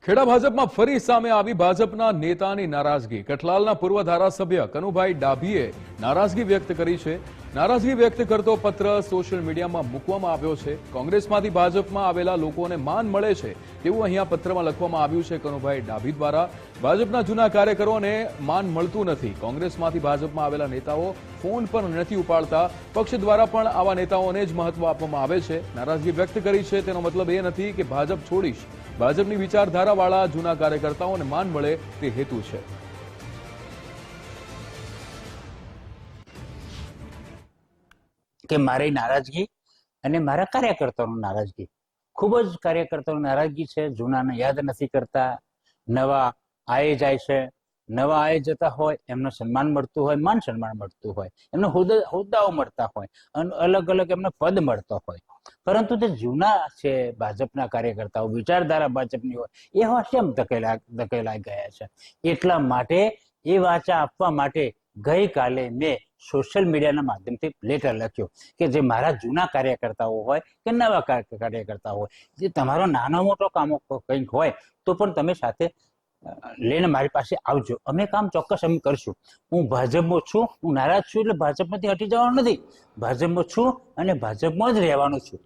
ખેડા ભાજપમાં ફરી સામે આવી ભાજપના નેતાની નારાજગી। કઠલાલના પૂર્વ ધારાસભ્ય કનુભાઈ ડાભીએ નારાજગી વ્યક્ત કરી છે। નારાજગી વ્યક્ત કરતો પત્ર સોશિયલ મીડિયામાં મૂકવામાં આવ્યો છે। કોંગ્રેસમાંથી ભાજપમાં આવેલા લોકોને માન મળે છે તેવું અહીંયા પત્રમાં લખવામાં આવ્યું છે। કનુભાઈ ડાભી દ્વારા ભાજપના જૂના કાર્યકરોને માન મળતું નથી। કોંગ્રેસમાંથી ભાજપમાં આવેલા નેતાઓ ફોન પર નથી ઉપાડતા। પક્ષ દ્વારા પણ આવા નેતાઓને જ મહત્વ આપવામાં આવે છે। નારાજગી વ્યક્ત કરી છે તેનો મતલબ એ નથી કે ભાજપ છોડીશ। ભાજપની વિચારધારાવાળા જૂના કાર્યકર્તાઓને માન મળે તે હેતુ છે। કે મારી નારાજગી અને મારા કાર્યકર્તાઓની નારાજગી, ખૂબ જ કાર્યકર્તાઓની નારાજગી છે। જૂનાને યાદ નથી કરતા, નવા આયે જાય છે, નવા આયે જતા હોય એમને સન્માન મળતું હોય, માન સન્માન મળતું હોય, એમને હોદ્દાઓ મળતા હોય અને અલગ અલગ એમને પદ મળતો હોય, પરંતુ જે જૂના છે ભાજપના કાર્યકર્તાઓ, વિચારધારા ભાજપની હોય, એ કેમ ધકેલાઈ ગયા છે। એટલા માટે એ વાચા આપવા માટે ગઈકાલે મેં સોશિયલ મીડિયાના માધ્યમથી લેટર લખ્યો કે જે મારા જૂના કાર્યકર્તાઓ હોય કે નવા કાર્યકર્તાઓ હોય, જે તમારો નાનો મોટો કામો કંઈક હોય તો પણ તમે સાથે લઈને મારી પાસે આવજો, અમે કામ ચોક્કસ અમે કરશું। હું ભાજપમાં છું, હું નારાજ છું એટલે ભાજપમાંથી હટી જવાનું નથી, ભાજપમાં છું અને ભાજપમાં જ રહેવાનું છું।